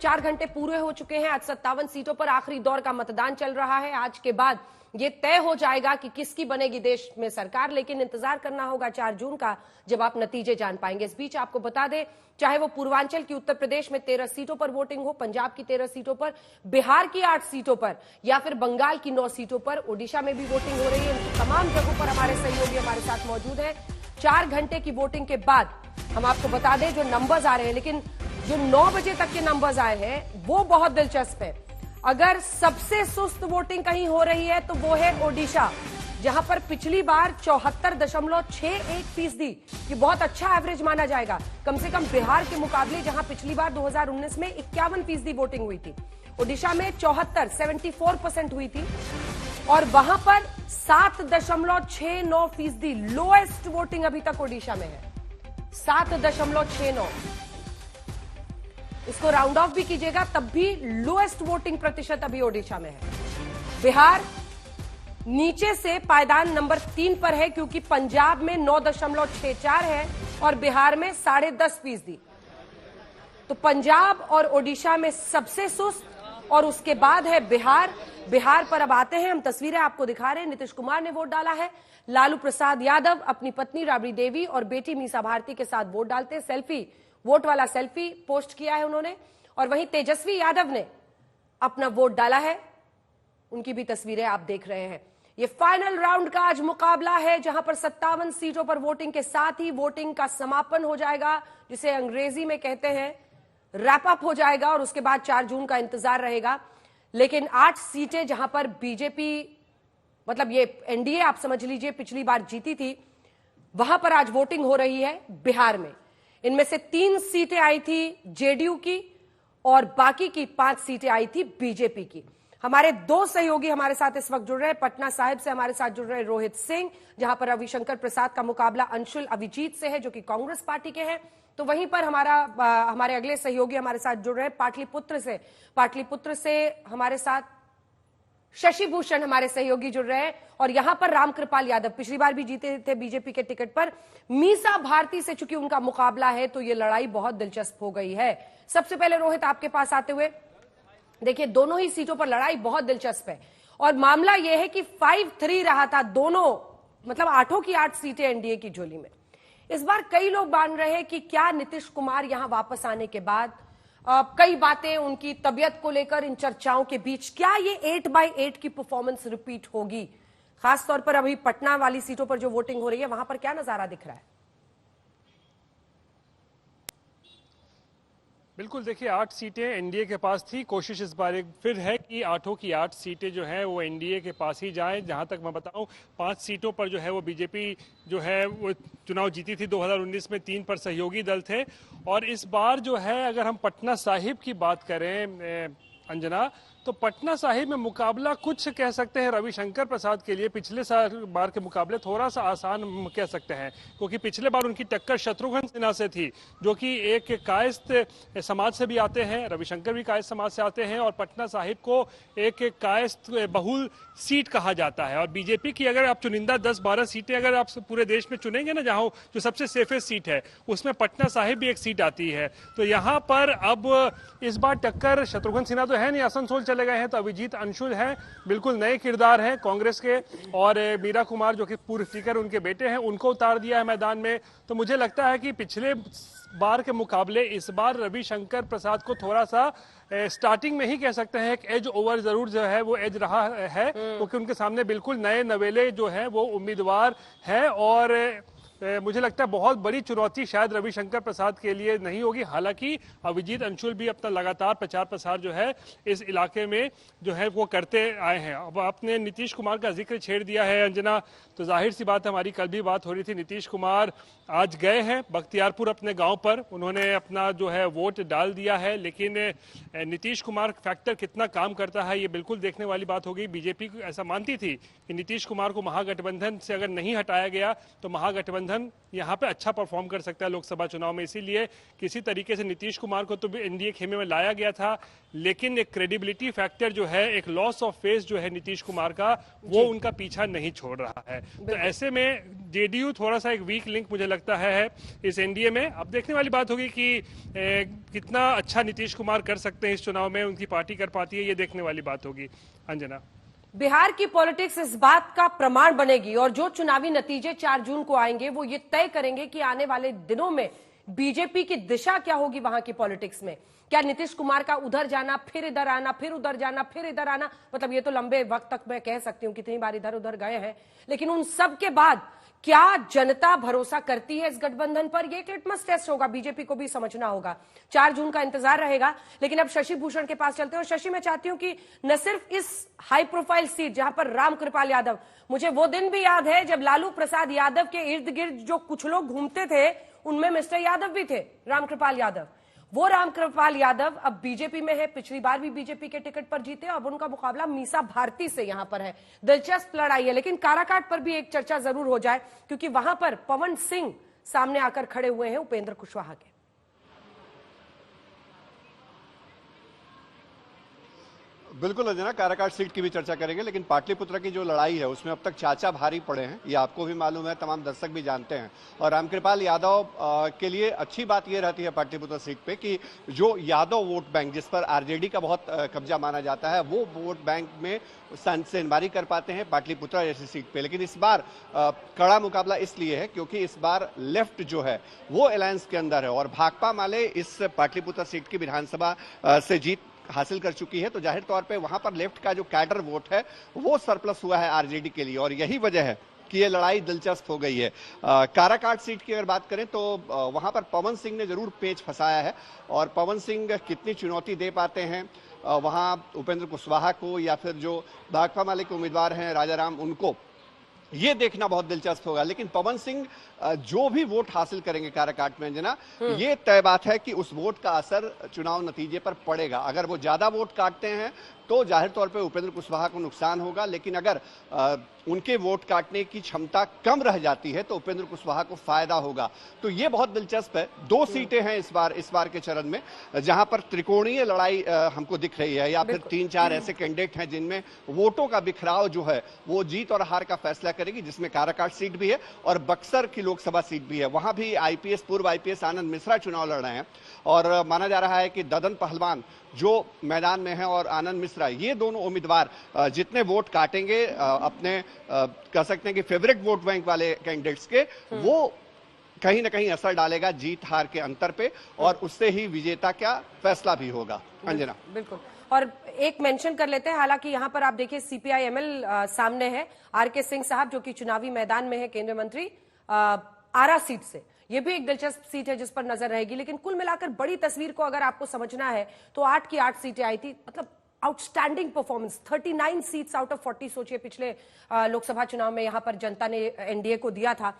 4 घंटे पूरे हो चुके हैं। आज 57 सीटों पर आखिरी दौर का मतदान चल रहा है। आज के बाद ये तय हो जाएगा कि किसकी बनेगी देश में सरकार, लेकिन इंतजार करना होगा 4 जून का, जब आप नतीजे जान पाएंगे। इस बीच आपको बता दें, चाहे वो पूर्वांचल की उत्तर प्रदेश में 13 सीटों पर वोटिंग हो, पंजाब की 13 सीटों पर, बिहार की 8 सीटों पर, या फिर बंगाल की 9 सीटों पर, ओडिशा में भी वोटिंग हो रही है। तमाम जगहों पर हमारे सहयोगी हमारे साथ मौजूद हैं। 4 घंटे की वोटिंग के बाद हम आपको बता दें जो नंबर्स आ रहे हैं, लेकिन जो 9 बजे तक के नंबर्स आए हैं वो बहुत दिलचस्प है। अगर सबसे सुस्त वोटिंग कहीं हो रही है तो वो है ओडिशा, जहां पर पिछली बार 74.61%, ये बहुत अच्छा एवरेज माना जाएगा, कम से कम बिहार के मुकाबले, जहां पिछली बार 2019 में 51% वोटिंग हुई थी। ओडिशा में 74% हुई थी और वहां पर 7.69% लोएस्ट वोटिंग अभी तक ओडिशा में है। 7.69, इसको राउंड ऑफ भी कीजिएगा तब भी लोएस्ट वोटिंग प्रतिशत अभी ओडिशा में है। बिहार नीचे से पायदान नंबर 3 पर है, क्योंकि पंजाब में 9.64 है और बिहार में 10.5%। तो पंजाब और ओडिशा में सबसे सुस्त, और उसके बाद है बिहार। बिहार पर अब आते हैं, हम तस्वीरें आपको दिखा रहे हैं। नीतीश कुमार ने वोट डाला है, लालू प्रसाद यादव अपनी पत्नी राबड़ी देवी और बेटी मीसा भारती के साथ वोट डालते हैं। सेल्फी, वोट वाला सेल्फी पोस्ट किया है उन्होंने। और वहीं तेजस्वी यादव ने अपना वोट डाला है, उनकी भी तस्वीरें आप देख रहे हैं। ये फाइनल राउंड का आज मुकाबला है, जहां पर 57 सीटों पर वोटिंग के साथ ही वोटिंग का समापन हो जाएगा, जिसे अंग्रेजी में कहते हैं रैप अप हो जाएगा, और उसके बाद 4 जून का इंतजार रहेगा। लेकिन 8 सीटें जहां पर बीजेपी, मतलब ये एनडीए आप समझ लीजिए, पिछली बार जीती थी, वहां पर आज वोटिंग हो रही है बिहार में। इनमें से 3 सीटें आई थी जेडीयू की और बाकी की 5 सीटें आई थी बीजेपी की। हमारे 2 सहयोगी हमारे साथ इस वक्त जुड़ रहे हैं। पटना साहिब से हमारे साथ जुड़ रहे हैं रोहित सिंह, जहां पर रविशंकर प्रसाद का मुकाबला अंशुल अभिजीत से है, जो कि कांग्रेस पार्टी के हैं। तो वहीं पर हमारे अगले सहयोगी हमारे साथ जुड़ रहे हैं पाटलिपुत्र से। पाटलिपुत्र से हमारे साथ शशि भूषण हमारे सहयोगी जुड़ रहे हैं, और यहां पर रामकृपाल यादव पिछली बार भी जीते थे बीजेपी के टिकट पर। मीसा भारती से चूंकि उनका मुकाबला है, तो ये लड़ाई बहुत दिलचस्प हो गई है। सबसे पहले रोहित, आपके पास आते हुए, देखिए दोनों ही सीटों पर लड़ाई बहुत दिलचस्प है, और मामला यह है कि 5-3 रहा था दोनों, मतलब 8 की 8 सीटें एनडीए की झोली में। इस बार कई लोग मान रहे हैं कि क्या नीतीश कुमार यहां वापस आने के बाद कई बातें उनकी तबियत को लेकर, इन चर्चाओं के बीच क्या ये 8x8 की परफॉर्मेंस रिपीट होगी? खासतौर पर अभी पटना वाली सीटों पर जो वोटिंग हो रही है, वहां पर क्या नजारा दिख रहा है? बिल्कुल, देखिए 8 सीटें एनडीए के पास थी। कोशिश इस बार एक फिर है कि 8 की 8 सीटें जो हैं वो एनडीए के पास ही जाएं। जहां तक मैं बताऊं, 5 सीटों पर जो है वो बीजेपी जो है वो चुनाव जीती थी 2019 में, 3 पर सहयोगी दल थे। और इस बार जो है, अगर हम पटना साहिब की बात करें अंजना, तो पटना साहिब में मुकाबला कुछ कह सकते हैं रविशंकर प्रसाद के लिए पिछले बार के मुकाबले थोड़ा सा आसान कह सकते हैं, क्योंकि पिछले बार उनकी टक्कर शत्रुघ्न सिन्हा से थी, जो कि एक कायस्थ समाज से भी आते हैं। रविशंकर भी कायस्थ समाज से आते हैं, और पटना साहिब को एक कायस्थ बहुल सीट कहा जाता है। और बीजेपी की अगर आप चुनिंदा 10-12 सीटें अगर आप पूरे देश में चुनेंगे ना, जहां जो सबसे सेफेस्ट सीट है, उसमें पटना साहिब भी एक सीट आती है। तो यहाँ पर अब इस बार टक्कर, शत्रुघ्न सिन्हा तो है नहीं, आसनसोल चले गए हैं, तो अभिजीत अंशुल हैं, बिल्कुल नए किरदार हैं कांग्रेस के, और मीरा कुमार जो कि पूर्व स्पीकर उनके बेटे हैं, उनको उतार दिया है मैदान में। तो मुझे लगता है कि पिछले बार के मुकाबले इस बार रविशंकर प्रसाद को थोड़ा सा स्टार्टिंग में ही कह सकते हैं एक एज ओवर जरूर जो है वो एज रहा है, क्योंकि उनके सामने बिल्कुल नए नवेले जो हैं वो उम्मीदवार हैं। और मुझे लगता है बहुत बड़ी चुनौती शायद रविशंकर प्रसाद के लिए नहीं होगी। हालांकि अभिजीत अंशुल भी अपना लगातार प्रचार प्रसार जो है इस इलाके में जो है वो करते आए हैं। अब आपने नीतीश कुमार का जिक्र छेड़ दिया है अंजना, तो जाहिर सी बात, हमारी कल भी बात हो रही थी, नीतीश कुमार आज गए हैं बख्तियारपुर अपने गांव पर, उन्होंने अपना जो है वोट डाल दिया है। लेकिन नीतीश कुमार फैक्टर कितना काम करता है, ये बिल्कुल देखने वाली बात होगी। बीजेपी ऐसा मानती थी कि नीतीश कुमार को महागठबंधन से अगर नहीं हटाया गया तो महागठबंधन गठबंधन यहाँ पे अच्छा परफॉर्म कर सकता है लोकसभा चुनाव में। इसीलिए किसी तरीके से नीतीश कुमार को तो भी एनडीए खेमे में लाया गया था, लेकिन एक क्रेडिबिलिटी फैक्टर जो है, एक लॉस ऑफ फेस जो है नीतीश कुमार का, वो उनका पीछा नहीं छोड़ रहा है। तो ऐसे में जेडीयू थोड़ा सा एक वीक लिंक मुझे लगता है इस एनडीए में। अब देखने वाली बात होगी कि कितना अच्छा नीतीश कुमार कर सकते हैं इस चुनाव में, उनकी पार्टी कर पाती है, ये देखने वाली बात होगी। अंजना, बिहार की पॉलिटिक्स इस बात का प्रमाण बनेगी और जो चुनावी नतीजे 4 जून को आएंगे वो ये तय करेंगे कि आने वाले दिनों में बीजेपी की दिशा क्या होगी वहां की पॉलिटिक्स में। क्या नीतीश कुमार का उधर जाना, फिर इधर आना, फिर उधर जाना, फिर इधर आना, मतलब ये तो लंबे वक्त तक मैं कह सकती हूं कितनी बार इधर उधर गए हैं, लेकिन उन सब के बाद क्या जनता भरोसा करती है इस गठबंधन पर, यह एक लिटमस टेस्ट होगा, बीजेपी को भी समझना होगा। 4 जून का इंतजार रहेगा। लेकिन अब शशि भूषण के पास चलते हैं और शशि, मैं चाहती हूं कि न सिर्फ इस हाई प्रोफाइल सीट जहां पर रामकृपाल यादव, मुझे वो दिन भी याद है जब लालू प्रसाद यादव के इर्द गिर्द जो कुछ लोग घूमते थे उनमें मिस्टर यादव भी थे, रामकृपाल यादव। वो रामकृपाल यादव अब बीजेपी में है, पिछली बार भी बीजेपी के टिकट पर जीते, अब उनका मुकाबला मीसा भारती से यहां पर है। दिलचस्प लड़ाई है, लेकिन काराकाट पर भी एक चर्चा जरूर हो जाए क्योंकि वहां पर पवन सिंह सामने आकर खड़े हुए हैं उपेंद्र कुशवाहा के। बिल्कुल अंजना, काराकाट सीट की भी चर्चा करेंगे, लेकिन पाटलिपुत्र की जो लड़ाई है उसमें अब तक चाचा भारी पड़े हैं, ये आपको भी मालूम है, तमाम दर्शक भी जानते हैं। और रामकृपाल यादव के लिए अच्छी बात यह रहती है पाटलिपुत्र सीट पे कि जो यादव वोट बैंक जिस पर आरजेडी का बहुत कब्जा माना जाता है, वो वोट बैंक में सेंधमारी कर पाते हैं पाटलिपुत्र जैसी सीट पे। लेकिन इस बार कड़ा मुकाबला इसलिए है क्योंकि इस बार लेफ्ट जो है वो अलायंस के अंदर है और भाकपा माले इस पाटलिपुत्र सीट की विधानसभा से जीत हासिल कर चुकी है, तो जाहिर तौर पे वहां पर लेफ्ट का जो कैडर वोट है वो सरप्लस हुआ है आरजेडी के लिए और यही वजह है कि ये लड़ाई दिलचस्प हो गई है। काराकाट सीट की अगर बात करें तो वहां पर पवन सिंह ने जरूर पेच फंसाया है और पवन सिंह कितनी चुनौती दे पाते हैं वहां उपेंद्र कुशवाहा को या फिर जो भाकपा माले के उम्मीदवार हैं राजाराम, उनको ये देखना बहुत दिलचस्प होगा। लेकिन पवन सिंह जो भी वोट हासिल करेंगे काराकाट में अंजना, ये तय बात है कि उस वोट का असर चुनाव नतीजे पर पड़ेगा। अगर वो ज्यादा वोट काटते हैं तो जाहिर तौर पे उपेंद्र कुशवाहा को नुकसान होगा, लेकिन अगर उनके वोट काटने की क्षमता कम रह जाती है तो उपेंद्र कुशवाहा को फायदा होगा। तो ये बहुत दिलचस्प है। 2 सीटें हैं इस बार के चरण में जहां पर त्रिकोणीय लड़ाई हमको दिख रही है, या फिर 3-4 ऐसे कैंडिडेट हैं जिनमें वोटों का बिखराव जो है वो जीत और हार का फैसला करेगी, जिसमें काराकाट सीट भी है और बक्सर की लोकसभा सीट भी है। वहां भी पूर्व आईपीएस आनंद मिश्रा चुनाव लड़ रहे हैं और माना जा रहा है कि ददन पहलवान जो मैदान में है और आनंद मिश्रा, ये दोनों उम्मीदवार जितने वोट काटेंगे अपने कह सकते हैं कि फेवरेट वोट बैंक वाले कैंडिडेट्स के, वो कहीं ना कहीं असर डालेगा जीत हार के अंतर पे और उससे ही विजेता का फैसला भी होगा। अंजना, बिल्कुल। और एक मेंशन कर लेते हैं, हालांकि यहां पर आप देखिए सीपीआई-एमएल सामने है, आरके सिंह साहब जो कि चुनावी मैदान में है, केंद्रीय मंत्री आरा सीट से। ये भी एक दिलचस्प सीट है जिस पर नजर रहेगी। लेकिन कुल मिलाकर बड़ी तस्वीर को अगर आपको समझना है तो 8 की 8 सीटें आई थी, मतलब outstanding performance. 39 seats out of 40 सोचिए पिछले लोकसभा चुनाव में यहां पर जनता ने एनडीए को दिया था।